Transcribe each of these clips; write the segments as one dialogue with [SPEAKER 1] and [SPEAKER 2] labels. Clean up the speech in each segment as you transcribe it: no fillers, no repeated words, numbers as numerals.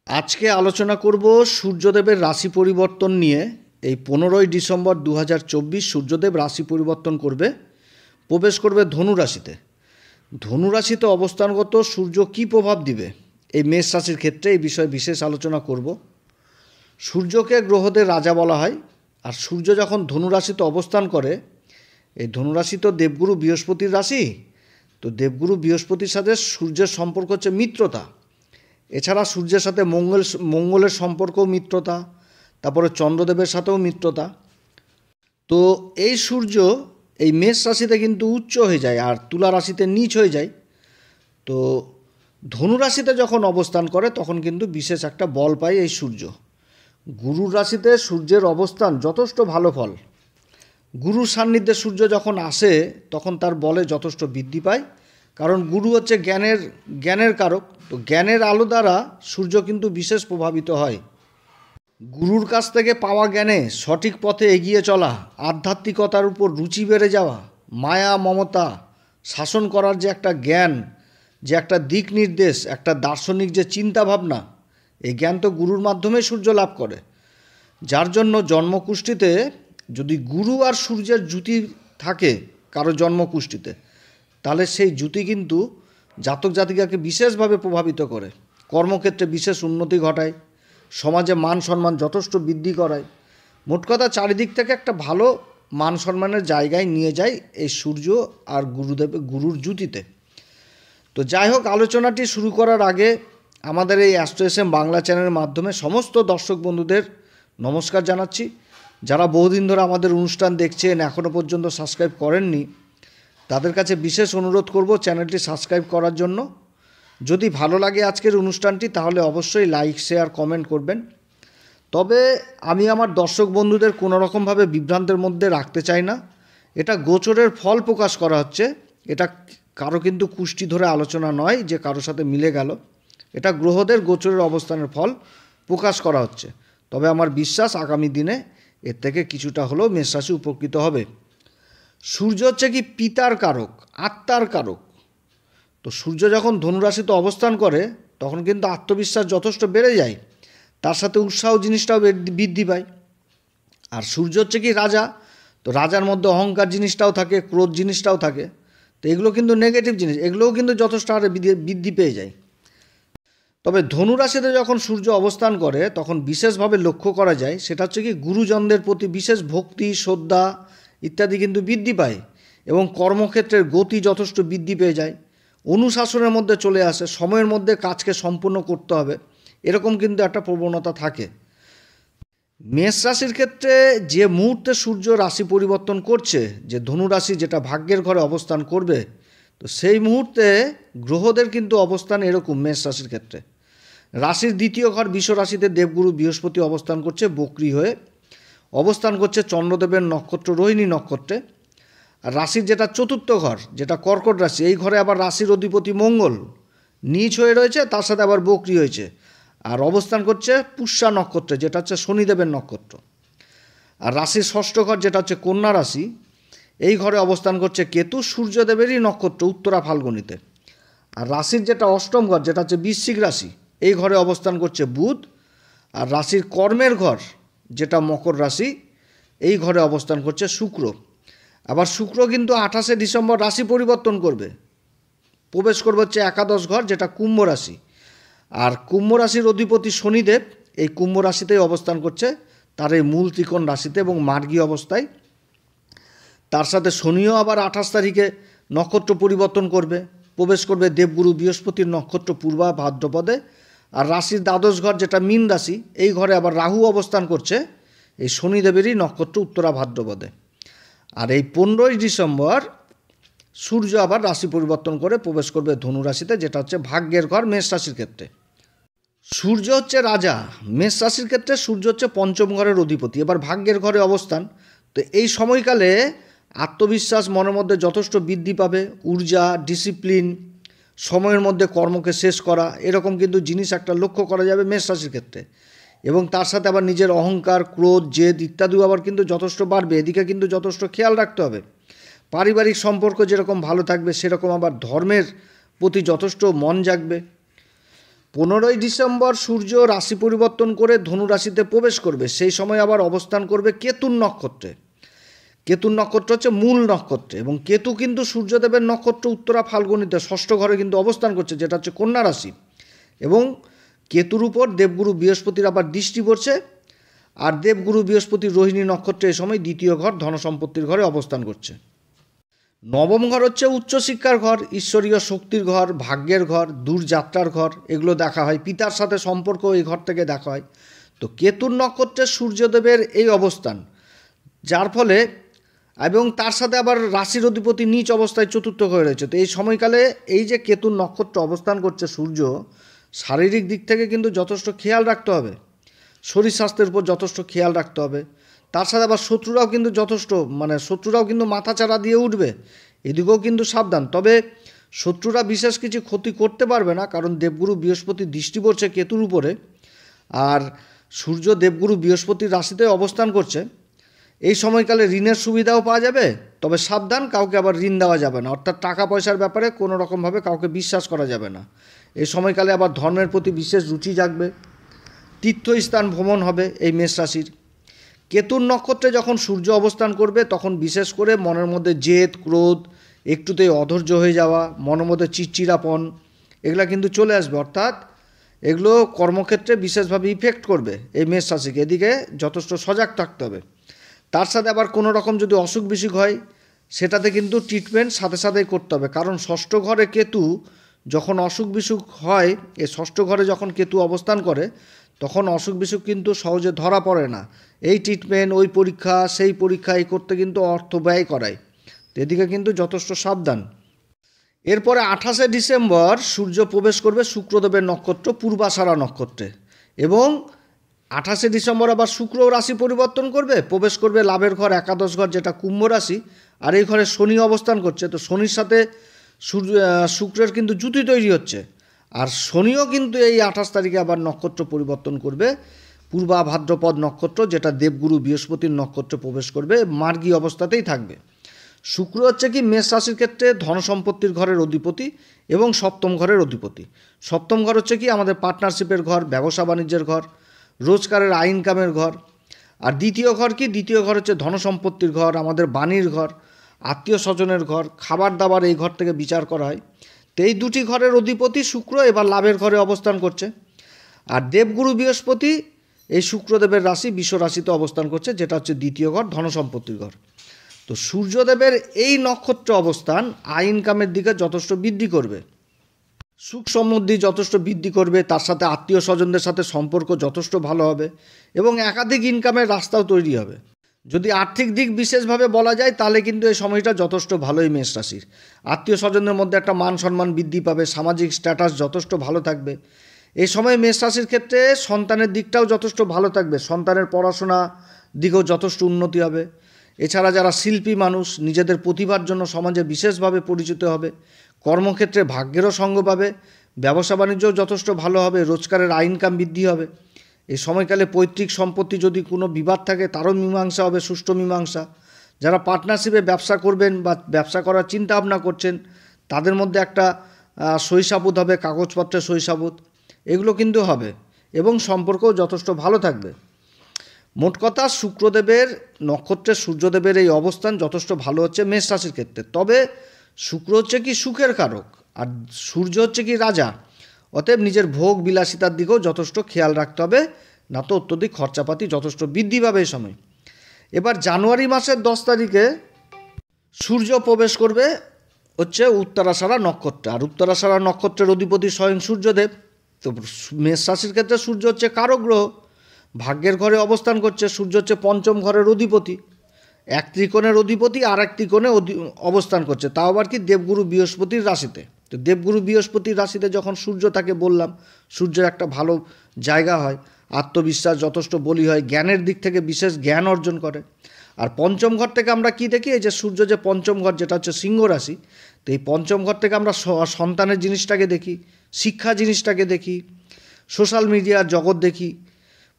[SPEAKER 1] আজকে আলোচনা করব সূর্যদেবের রাশি পরিবর্তন নিয়ে। এই 15ই ডিসেম্বর 2024 সূর্যদেব রাশি পরিবর্তন করবে, প্রবেশ করবে ধনু রাশিতে। ধনু রাশিতে অবস্থানগত সূর্য কী প্রভাব দিবে এই মেষ রাশির ক্ষেত্রে, এই বিষয়ে বিশেষ আলোচনা করব। সূর্যকে গ্রহদের রাজা বলা হয়, আর সূর্য যখন ধনু রাশিতে অবস্থান করে, এই ধনু রাশি তো দেবগুরু বৃহস্পতির রাশি, তো দেবগুরু বৃহস্পতির সাথে সূর্যের সম্পর্ক হচ্ছে মিত্রতা। এছাড়া সূর্যের সাথে মঙ্গলের সম্পর্কও মিত্রতা, তারপরে চন্দ্রদেবের সাথেও মিত্রতা। তো এই সূর্য এই মেষ রাশিতে কিন্তু উচ্চ হয়ে যায় আর তুলা রাশিতে নীচ হয়ে যায়। তো ধনু রাশিতে যখন অবস্থান করে তখন কিন্তু বিশেষ একটা বল পায় এই সূর্য। গুরুর রাশিতে সূর্যের অবস্থান যথেষ্ট ভালো ফল। গুরুর সান্নিধ্যে সূর্য যখন আসে তখন তার বলে যথেষ্ট বৃদ্ধি পায়, কারণ গুরু হচ্ছে জ্ঞানের কারক। তো জ্ঞানের আলো দ্বারা সূর্য কিন্তু বিশেষ প্রভাবিত হয়। গুরুর কাছ থেকে পাওয়া জ্ঞানে সঠিক পথে এগিয়ে চলা, আধ্যাত্মিকতার উপর রুচি বেড়ে যাওয়া, মায়া মমতা শাসন করার যে একটা জ্ঞান, যে একটা দিক নির্দেশ, একটা দার্শনিক যে চিন্তাভাবনা, এই জ্ঞান তো গুরুর মাধ্যমে সূর্য লাভ করে। যার জন্য জন্মকুষ্ঠিতে যদি গুরু আর সূর্যের জ্যোতি থাকে কারো জন্মকুষ্ঠিতে, তাহলে সেই জ্যোতি কিন্তু জাতক জাতিকাকে বিশেষভাবে প্রভাবিত করে, কর্মক্ষেত্রে বিশেষ উন্নতি ঘটায়, সমাজে মান সম্মান যথেষ্ট বৃদ্ধি করায়। মোট কথা চারিদিক থেকে একটা ভালো মান সম্মানের জায়গায় নিয়ে যায় এই সূর্য আর গুরুর জ্যোতিতে। তো যাই হোক, আলোচনাটি শুরু করার আগে আমাদের এই অ্যাস্ট্রো এসএম বাংলা চ্যানেলের মাধ্যমে সমস্ত দর্শক বন্ধুদের নমস্কার জানাচ্ছি। যারা বহুদিন ধরে আমাদের অনুষ্ঠান দেখছেন, এখনও পর্যন্ত সাবস্ক্রাইব করেননি, তাদের কাছে বিশেষ অনুরোধ করব চ্যানেলটি সাবস্ক্রাইব করার জন্য। যদি ভালো লাগে আজকের অনুষ্ঠানটি তাহলে অবশ্যই লাইক শেয়ার কমেন্ট করবেন। তবে আমি আমার দর্শক বন্ধুদের কোনো রকমভাবে বিভ্রান্তের মধ্যে রাখতে চাই না। এটা গোচরের ফল প্রকাশ করা হচ্ছে, এটা কারো কিন্তু কুষ্টি ধরে আলোচনা নয় যে কারোর সাথে মিলে গেল। এটা গ্রহদের গোচরের অবস্থানের ফল প্রকাশ করা হচ্ছে। তবে আমার বিশ্বাস আগামী দিনে এর থেকে কিছুটা হলেও মেষ রাশি উপকৃত হবে। সূর্য হচ্ছে কি পিতার কারক, আত্মার কারক। তো সূর্য যখন ধনুরাশিতে অবস্থান করে তখন কিন্তু আত্মবিশ্বাস যথেষ্ট বেড়ে যায়, তার সাথে উৎসাহ জিনিসটাও বৃদ্ধি পায়। আর সূর্য হচ্ছে কি রাজা, তো রাজার মধ্যে অহংকার জিনিসটাও থাকে, ক্রোধ জিনিসটাও থাকে। তো এগুলো কিন্তু নেগেটিভ জিনিস, এগুলোও কিন্তু যথেষ্ট হারে বৃদ্ধি পেয়ে যায়। তবে ধনুরাশিতে যখন সূর্য অবস্থান করে তখন বিশেষভাবে লক্ষ্য করা যায়, সেটা হচ্ছে কি গুরুজনদের প্রতি বিশেষ ভক্তি, শ্রদ্ধা ইত্যাদি কিন্তু বৃদ্ধি পায়, এবং কর্মক্ষেত্রের গতি যথেষ্ট বৃদ্ধি পেয়ে যায়। অনুশাসনের মধ্যে চলে আসে, সময়ের মধ্যে কাজকে সম্পূর্ণ করতে হবে, এরকম কিন্তু একটা প্রবণতা থাকে। মেষ রাশির ক্ষেত্রে যে মুহূর্তে সূর্য রাশি পরিবর্তন করছে, যে ধনু রাশি যেটা ভাগ্যের ঘরে অবস্থান করবে, তো সেই মুহূর্তে গ্রহদের কিন্তু অবস্থান এরকম। মেষ রাশির ক্ষেত্রে রাশির দ্বিতীয় ঘর বৃষ রাশিতে দেবগুরু বৃহস্পতি অবস্থান করছে, বক্রী হয়ে অবস্থান করছে চন্দ্রদেবের নক্ষত্র রোহিণী নক্ষত্রে। আর রাশির যেটা চতুর্থ ঘর, যেটা কর্কট রাশি, এই ঘরে আবার রাশির অধিপতি মঙ্গল নীচ হয়ে রয়েছে, তার সাথে আবার বক্রী হয়েছে, আর অবস্থান করছে পুষ্যা নক্ষত্রে, যেটা হচ্ছে শনিদেবের নক্ষত্র। আর রাশির ষষ্ঠ ঘর যেটা হচ্ছে কন্যা রাশি, এই ঘরে অবস্থান করছে কেতু, সূর্যদেবেরই নক্ষত্র উত্তরা ফাল্গুনীতে। আর রাশির যেটা অষ্টম ঘর যেটা হচ্ছে বৃশ্চিক রাশি, এই ঘরে অবস্থান করছে বুধ। আর রাশির কর্মের ঘর যেটা মকর রাশি, এই ঘরে অবস্থান করছে শুক্র। আবার শুক্র কিন্তু 28শে ডিসেম্বর রাশি পরিবর্তন করবে, প্রবেশ করবে হচ্ছে একাদশ ঘর যেটা কুম্ভ রাশি। আর কুম্ভ রাশির অধিপতি শনিদেব এই কুম্ভ রাশিতেই অবস্থান করছে, তার এই মূল ত্রিকোণ রাশিতে এবং মার্গী অবস্থায়। তার সাথে শনিও আবার 28 তারিখে নক্ষত্র পরিবর্তন করবে, প্রবেশ করবে দেবগুরু বৃহস্পতির নক্ষত্র পূর্বা ভাদ্রপদে। আর রাশির দ্বাদশ ঘর যেটা মীন রাশি, এই ঘরে আবার রাহু অবস্থান করছে এই শনিদেবেরই নক্ষত্র উত্তরা ভাদ্রপদে। আর এই 15ই ডিসেম্বর সূর্য আবার রাশি পরিবর্তন করে প্রবেশ করবে ধনু রাশিতে, যেটা হচ্ছে ভাগ্যের ঘর মেষ রাশির ক্ষেত্রে। সূর্য হচ্ছে রাজা, মেষ রাশির ক্ষেত্রে সূর্য হচ্ছে পঞ্চম ঘরের অধিপতি, এবার ভাগ্যের ঘরে অবস্থান। তো এই সময়কালে আত্মবিশ্বাস মনের মধ্যে যথেষ্ট বৃদ্ধি পাবে, ঊর্জা, ডিসিপ্লিন, সময়ের মধ্যে কর্মকে শেষ করা, এরকম কিন্তু জিনিস একটা লক্ষ্য করা যাবে মেষ রাশির ক্ষেত্রে। এবং তার সাথে আবার নিজের অহংকার, ক্রোধ, জেদ ইত্যাদিও আবার কিন্তু যথেষ্ট বাড়বে, এদিকে কিন্তু যথেষ্ট খেয়াল রাখতে হবে। পারিবারিক সম্পর্ক যেরকম ভালো থাকবে, সেরকম আবার ধর্মের প্রতি যথেষ্ট মন জাগবে। 15 ডিসেম্বর সূর্য রাশি পরিবর্তন করে ধনু রাশিতে প্রবেশ করবে, সেই সময় আবার অবস্থান করবে কেতুর নক্ষত্রে। কেতুর নক্ষত্র হচ্ছে মূল নক্ষত্রে, এবং কেতু কিন্তু সূর্যদেবের নক্ষত্র উত্তরা ফাল্গুনিতে ষষ্ঠ ঘরে কিন্তু অবস্থান করছে, যেটা হচ্ছে কন্যা রাশি। এবং কেতুর উপর দেবগুরু বৃহস্পতির আবার দৃষ্টি পড়ছে, আর দেবগুরু বৃহস্পতি রোহিণী নক্ষত্রে এ সময় দ্বিতীয় ঘর ধনসম্পত্তির ঘরে অবস্থান করছে। নবম ঘর হচ্ছে উচ্চশিক্ষার ঘর, ঈশ্বরীয় শক্তির ঘর, ভাগ্যের ঘর, দূরযাত্রার ঘর, এগুলো দেখা হয়। পিতার সাথে সম্পর্ক এই ঘর থেকে দেখা হয়। তো কেতুর নক্ষত্রে সূর্যদেবের এই অবস্থান, যার ফলে এবং তার সাথে আবার রাশির অধিপতি নীচ অবস্থায় চতুর্থ ঘরে রয়েছে। তো এই সময়কালে এই যে কেতুর নক্ষত্র অবস্থান করছে সূর্য, শারীরিক দিক থেকে কিন্তু যথেষ্ট খেয়াল রাখতে হবে, শরীর স্বাস্থ্যের উপর যথেষ্ট খেয়াল রাখতে হবে। তার সাথে আবার শত্রুরাও কিন্তু শত্রুরাও কিন্তু মাথাচাড়া দিয়ে উঠবে, এদিকেও কিন্তু সাবধান। তবে শত্রুরা বিশেষ কিছু ক্ষতি করতে পারবে না, কারণ দেবগুরু বৃহস্পতি দৃষ্টি পড়ছে কেতুর উপরে, আর সূর্য দেবগুরু বৃহস্পতির রাশিতে অবস্থান করছে। এই সময়কালে ঋণের সুবিধাও পাওয়া যাবে, তবে সাবধান, কাউকে আবার ঋণ দেওয়া যাবে না, অর্থাৎ টাকা পয়সার ব্যাপারে কোনো রকমভাবে কাউকে বিশ্বাস করা যাবে না। এই সময়কালে আবার ধর্মের প্রতি বিশেষ রুচি জাগবে, তীর্থস্থান ভ্রমণ হবে এই মেষ রাশির। কেতুর নক্ষত্রে যখন সূর্য অবস্থান করবে তখন বিশেষ করে মনের মধ্যে জেদ, ক্রোধ, একটুতেই অধৈর্য হয়ে যাওয়া, মনের মধ্যে চিড়চিড়াপন, এগুলা কিন্তু চলে আসবে, অর্থাৎ এগুলো কর্মক্ষেত্রে বিশেষভাবে ইফেক্ট করবে এই মেষ রাশিকে। এদিকে যথেষ্ট সজাগ থাকতে হবে। তার সাথে আবার কোনো রকম যদি অসুখ বিসুখ হয়, সেটাতে কিন্তু ট্রিটমেন্ট সাথে সাথেই করতে হবে, কারণ ষষ্ঠ ঘরে কেতু যখন অসুখ বিসুখ হয়, এই ষষ্ঠ ঘরে যখন কেতু অবস্থান করে তখন অসুখ বিসুখ কিন্তু সহজে ধরা পড়ে না। এই ট্রিটমেন্ট, ওই পরীক্ষা, সেই পরীক্ষা এই করতে কিন্তু অর্থ ব্যয় করায়। এদিকে কিন্তু যথেষ্ট সাবধান। এরপরে 28 ডিসেম্বর সূর্য প্রবেশ করবে শুক্রদেবের নক্ষত্র পূর্বাষাঢ়া নক্ষত্রে, এবং 28 ডিসেম্বর আবার শুক্র রাশি পরিবর্তন করবে, প্রবেশ করবে লাভের ঘর একাদশ ঘর, যেটা কুম্ভ রাশি, আর এই ঘরে শনি অবস্থান করছে। তো শনির সাথে শুক্রের কিন্তু জুতি তৈরি হচ্ছে, আর শনিও কিন্তু এই 28 তারিখে আবার নক্ষত্র পরিবর্তন করবে পূর্বা ভাদ্রপদ নক্ষত্র, যেটা দেবগুরু বৃহস্পতির নক্ষত্রে প্রবেশ করবে, মার্গী অবস্থাতেই থাকবে। শুক্র হচ্ছে কি মেষ রাশির ক্ষেত্রে ধনসম্পত্তির ঘরের অধিপতি এবং সপ্তম ঘরের অধিপতি। সপ্তম ঘর হচ্ছে কি আমাদের পার্টনারশিপের ঘর, ব্যবসা বাণিজ্যের ঘর, রোজগারের ইনকামের ঘর। আর দ্বিতীয় ঘর কি? দ্বিতীয় ঘর হচ্ছে ধনসম্পত্তির ঘর, আমাদের বাণীর ঘর, আত্মীয় স্বজনের ঘর, খাবার দাবার, এই ঘর থেকে বিচার করা হয়। তো এই দুটি ঘরের অধিপতি শুক্র এবার লাভের ঘরে অবস্থান করছে, আর দেবগুরু বৃহস্পতি এই শুক্রদেবের রাশি বিশ্ব রাশিতে অবস্থান করছে, যেটা হচ্ছে দ্বিতীয় ঘর, ধনসম্পত্তির ঘর। তো সূর্যদেবের এই নক্ষত্র অবস্থান ইনকামের দিকে যথেষ্ট বৃদ্ধি করবে, সুখ সমৃদ্ধি যথেষ্ট বৃদ্ধি করবে, তার সাথে আত্মীয় স্বজনদের সাথে সম্পর্ক যথেষ্ট ভালো হবে, এবং একাধিক ইনকামের রাস্তাও তৈরি হবে। যদি আর্থিক দিক বিশেষভাবে বলা যায় তাহলে কিন্তু এই সময়টা যথেষ্ট ভালোই মেষ রাশির। আত্মীয় স্বজনের মধ্যে একটা মান সম্মান বৃদ্ধি পাবে, সামাজিক স্ট্যাটাস যথেষ্ট ভালো থাকবে। এই সময় মেষ রাশির ক্ষেত্রে সন্তানের দিকটাও যথেষ্ট ভালো থাকবে, সন্তানের পড়াশোনা দিকেও যথেষ্ট উন্নতি হবে। এছাড়া যারা শিল্পী মানুষ, নিজেদের প্রতিভার জন্য সমাজে বিশেষভাবে পরিচিত হবে, কর্মক্ষেত্রে ভাগ্যেরও সঙ্গ পাবে, ব্যবসা বাণিজ্যও যথেষ্ট ভালো হবে, রোজগারের ইনকাম বৃদ্ধি হবে। এই সময়কালে পৈতৃক সম্পত্তি যদি কোনো বিবাদ থাকে তারও মীমাংসা হবে, সুষ্ঠু মীমাংসা। যারা পার্টনারশিপে ব্যবসা করবেন বা ব্যবসা করার চিন্তা ভাবনা করছেন, তাদের মধ্যে একটা সইসাবুত হবে, কাগজপত্রের সইসাবুত, এগুলো কিন্তু হবে, এবং সম্পর্কও যথেষ্ট ভালো থাকবে। মোট কথা, শুক্রদেবের নক্ষত্রে সূর্যদেবের এই অবস্থান যথেষ্ট ভালো হচ্ছে মেষ রাশির ক্ষেত্রে। তবে শুক্র হচ্ছে কি সুখের কারক, আর সূর্য হচ্ছে কি রাজা, অতএব নিজের ভোগ বিলাসিতার দিকেও যথেষ্ট খেয়াল রাখতে হবে, না তো অত্যধিক খরচাপাতি যথেষ্ট বৃদ্ধি পাবে এই সময়। এবার জানুয়ারি মাসের 10 তারিখে সূর্য প্রবেশ করবে হচ্ছে উত্তরাষাঢ়া নক্ষত্রে, আর উত্তরাষাঢ়া নক্ষত্রের অধিপতি স্বয়ং সূর্যদেব। তো মেষ রাশির ক্ষেত্রে সূর্য হচ্ছে কারক গ্রহ, ভাগ্যের ঘরে অবস্থান করছে। সূর্য হচ্ছে পঞ্চম ঘরের অধিপতি, এক ত্রিকোণের অধিপতি আর এক ত্রিকোণে অবস্থান করছে, তাও আবার কি দেবগুরু বৃহস্পতির রাশিতে। তো দেবগুরু বৃহস্পতির রাশিতে যখন সূর্য থাকে, বললাম সূর্যের একটা ভালো জায়গা হয়, আত্মবিশ্বাস যথেষ্ট বলি হয়, জ্ঞানের দিক থেকে বিশেষ জ্ঞান অর্জন করে। আর পঞ্চম ঘর থেকে আমরা কি দেখি? এই যে সূর্য যে পঞ্চম ঘর, যেটা হচ্ছে সিংহ রাশি, তো এই পঞ্চম ঘর থেকে আমরা সন্তানের জিনিসটাকে দেখি, শিক্ষা জিনিসটাকে দেখি, সোশ্যাল মিডিয়ার জগৎ দেখি।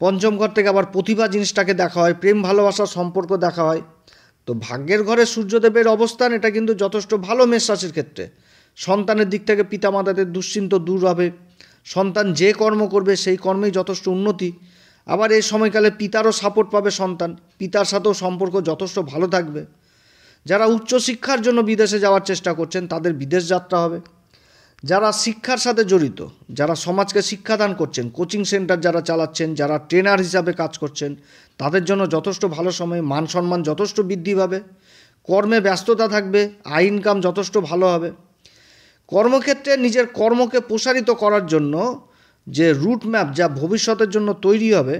[SPEAKER 1] পঞ্চম ঘর থেকে আবার প্রতিভা জিনিসটাকে দেখা হয়, প্রেম ভালোবাসার সম্পর্ক দেখা হয়। তো ভাগ্যের ঘরে সূর্যদেবের অবস্থান, এটা কিন্তু যথেষ্ট ভালো মেষ রাশির ক্ষেত্রে। সন্তানের দিক থেকে পিতামাতাদের দুশ্চিন্তা দূর হবে, সন্তান যে কর্ম করবে সেই কর্মেই যথেষ্ট উন্নতি। আবার এই সময়কালে পিতারও সাপোর্ট পাবে সন্তান, পিতার সাথেও সম্পর্ক যথেষ্ট ভালো থাকবে। যারা উচ্চশিক্ষার জন্য বিদেশে যাওয়ার চেষ্টা করছেন তাদের বিদেশ যাত্রা হবে। যারা শিক্ষার সাথে জড়িত, যারা সমাজকে শিক্ষাদান করছেন, কোচিং সেন্টার যারা চালাচ্ছেন, যারা ট্রেনার হিসাবে কাজ করছেন, তাদের জন্য যথেষ্ট ভালো সময়, মান সম্মান যথেষ্ট বৃদ্ধি পাবে, কর্মে ব্যস্ততা থাকবে, আয় ইনকাম যথেষ্ট ভালো হবে। কর্মক্ষেত্রে নিজের কর্মকে প্রসারিত করার জন্য যে রুট ম্যাপ যা ভবিষ্যতের জন্য তৈরি হবে,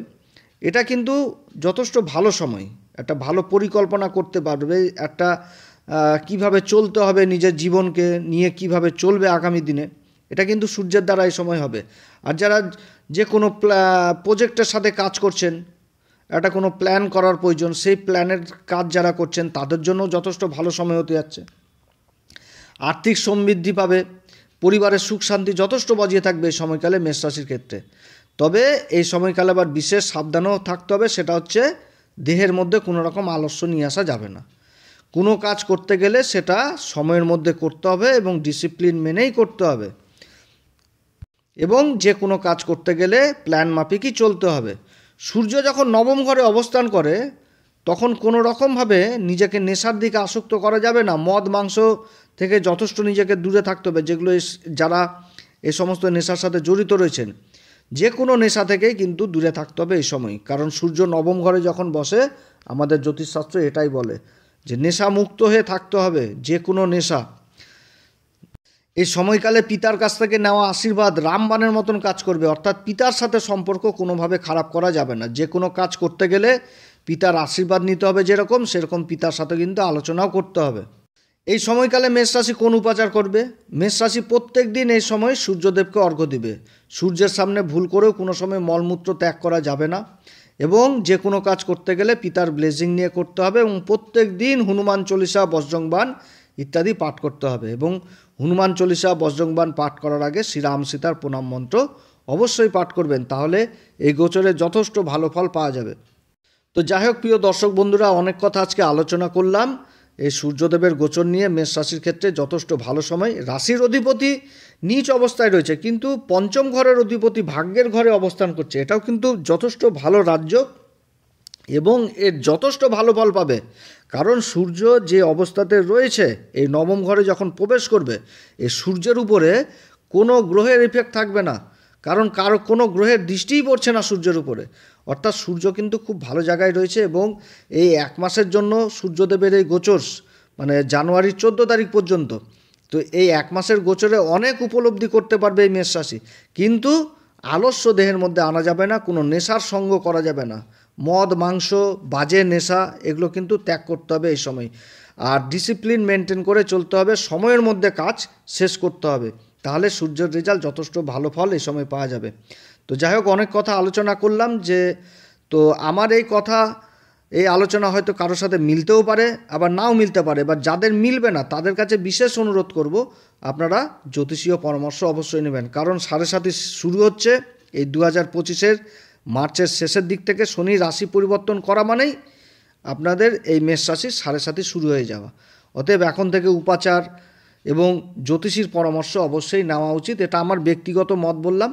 [SPEAKER 1] এটা কিন্তু যথেষ্ট ভালো সময়। একটা ভালো পরিকল্পনা করতে পারবে, একটা কিভাবে চলতে হবে, নিজের জীবনকে নিয়ে কিভাবে চলবে আগামী দিনে, এটা কিন্তু সূর্যের দ্বারা এই সময় হবে। আর যারা যে কোনো প্রজেক্টের সাথে কাজ করছেন, একটা কোনো প্ল্যান করার প্রয়োজন, সেই প্ল্যানের কাজ যারা করছেন তাদের জন্য যথেষ্ট ভালো সময় হতে যাচ্ছে। আর্থিক সমৃদ্ধি পাবে, পরিবারের সুখ শান্তি যথেষ্ট বজায় থাকবে এই সময়কালে মেষ রাশির ক্ষেত্রে। তবে এই সময়কালে আবার বিশেষ সাবধানেও থাকতে হবে, সেটা হচ্ছে দেহের মধ্যে কোনো রকম আলস্য নিয়ে আসা যাবে না। কোনো কাজ করতে গেলে সেটা সময়ের মধ্যে করতে হবে এবং ডিসিপ্লিন মেনেই করতে হবে, এবং যে কোনো কাজ করতে গেলে প্ল্যান মাফিকই চলতে হবে। সূর্য যখন নবম ঘরে অবস্থান করে তখন কোনো রকমভাবে নিজেকে নেশার দিকে আসক্ত করা যাবে না। মদ মাংস থেকে যথেষ্ট নিজেকে দূরে থাকতে হবে। যেগুলো যারা এই সমস্ত নেশার সাথে জড়িত রয়েছেন, যে কোনো নেশা থেকেই কিন্তু দূরে থাকতে হবে এই সময়। কারণ সূর্য নবম ঘরে যখন বসে, আমাদের জ্যোতিষশাস্ত্র এটাই বলে যে নেশা মুক্ত হয়ে থাকতে হবে, যে কোনো নেশা। এই সময়কালে পিতার কাছ থেকে নেওয়া আশীর্বাদ রামবাণের মতন কাজ করবে, অর্থাৎ পিতার সাথে সম্পর্ক কোনোভাবে খারাপ করা যাবে না। যে কোনো কাজ করতে গেলে পিতার আশীর্বাদ নিতে হবে, যেরকম সেরকম পিতার সাথে কিন্তু আলোচনাও করতে হবে। এই সময়কালে মেষ রাশি কোন উপাচার করবে? মেষ রাশি প্রত্যেক দিন এই সময় সূর্যদেবকে অর্ঘ্য দিবে। সূর্যের সামনে ভুল করেও কোনো সময় মলমূত্র ত্যাগ করা যাবে না, এবং যে কোনো কাজ করতে গেলে পিতার ব্লেসিং নিয়ে করতে হবে, এবং প্রত্যেক দিন হনুমান চল্লিশা, বজরংবাণ ইত্যাদি পাঠ করতে হবে। এবং হনুমান চল্লিশা, বজরংবাণ পাঠ করার আগে শ্রীরাম সীতার প্রণাম মন্ত্র অবশ্যই পাঠ করবেন, তাহলে এই গোচরে যথেষ্ট ভালো ফল পাওয়া যাবে। তো যাই হোক প্রিয় দর্শক বন্ধুরা, অনেক কথা আজকে আলোচনা করলাম এই সূর্যদেবের গোচর নিয়ে। মেষ রাশির ক্ষেত্রে যথেষ্ট ভালো সময়। রাশির অধিপতি নীচ অবস্থায় রয়েছে, কিন্তু পঞ্চম ঘরের অধিপতি ভাগ্যের ঘরে অবস্থান করছে, এটাও কিন্তু যথেষ্ট ভালো রাজ্য, এবং এর যথেষ্ট ভালো ফল পাবে। কারণ সূর্য যে অবস্থাতে রয়েছে, এই নবম ঘরে যখন প্রবেশ করবে, এই সূর্যের উপরে কোনো গ্রহের ইফেক্ট থাকবে না, কারণ কোনো গ্রহের দৃষ্টিই পড়ছে না সূর্যের উপরে। অর্থাৎ সূর্য কিন্তু খুব ভালো জায়গায় রয়েছে, এবং এই এক মাসের জন্য সূর্যদেবের এই গোচর, মানে জানুয়ারির 14 তারিখ পর্যন্ত, তো এই এক মাসের গোচরে অনেক উপলব্ধি করতে পারবে এই মেষ রাশি। কিন্তু আলস্য দেহের মধ্যে আনা যাবে না, কোনো নেশার সঙ্গ করা যাবে না। মদ মাংস, বাজে নেশা, এগুলো কিন্তু ত্যাগ করতে হবে এই সময়। আর ডিসিপ্লিন মেনটেন করে চলতে হবে, সময়ের মধ্যে কাজ শেষ করতে হবে, তাহলে সূর্যের রেজাল্ট যথেষ্ট ভালো ফল এই সময় পাওয়া যাবে। তো যাই হোক, অনেক কথা আলোচনা করলাম, যে তো আমার এই কথা, এই আলোচনা হয়তো কারোর সাথে মিলতেও পারে, আবার নাও মিলতে পারে। এবার যাদের মিলবে না তাদের কাছে বিশেষ অনুরোধ করব, আপনারা জ্যোতিষীয় পরামর্শ অবশ্যই নেবেন। কারণ 7.5 শুরু হচ্ছে এই 2025-এর মার্চের শেষের দিক থেকে। শনি রাশি পরিবর্তন করা মানেই আপনাদের এই মেষ রাশির 7.5 শুরু হয়ে যাওয়া। অতএব এখন থেকে উপাচার এবং জ্যোতিষীর পরামর্শ অবশ্যই নেওয়া উচিত। এটা আমার ব্যক্তিগত মত বললাম।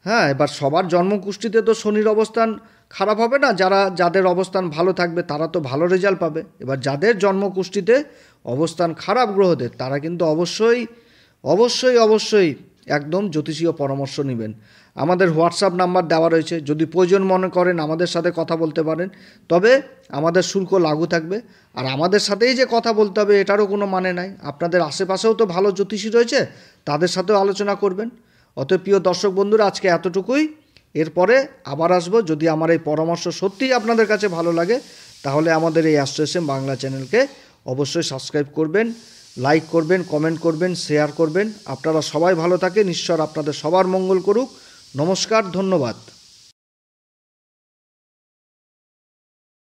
[SPEAKER 1] হ্যাঁ, এবার সবার জন্মকুষ্ঠিতে তো শনির অবস্থান খারাপ হবে না, যাদের অবস্থান ভালো থাকবে তারা তো ভালো রেজাল্ট পাবে। এবার যাদের জন্মকুষ্ঠিতে অবস্থান খারাপ গ্রহদের, তারা কিন্তু অবশ্যই অবশ্যই অবশ্যই একদম জ্যোতিষীয় পরামর্শ নেবেন। আমাদের হোয়াটসঅ্যাপ নাম্বার দেওয়া রয়েছে, যদি প্রয়োজন মনে করেন আমাদের সাথে কথা বলতে পারেন। তবে আমাদের শুল্ক লাগু থাকবে, আর আমাদের সাথেই যে কথা বলতে হবে এটারও কোনো মানে নাই। আপনাদের আশেপাশেও তো ভালো জ্যোতিষী রয়েছে, তাদের সাথেও আলোচনা করবেন। অতএব প্রিয় দর্শক বন্ধুরা, আজকে এতটুকুই। এরপরে আবার আসবো। যদি আমার এই পরামর্শ সত্যিই আপনাদের কাছে ভালো লাগে, তাহলে আমাদের এই অ্যাস্ট্রো এসএম বাংলা চ্যানেলকে অবশ্যই সাবস্ক্রাইব করবেন, লাইক করবেন, কমেন্ট করবেন, শেয়ার করবেন। আপনারা সবাই ভালো থাকেন, ঈশ্বর আপনাদের সবার মঙ্গল করুক। নমস্কার, ধন্যবাদ।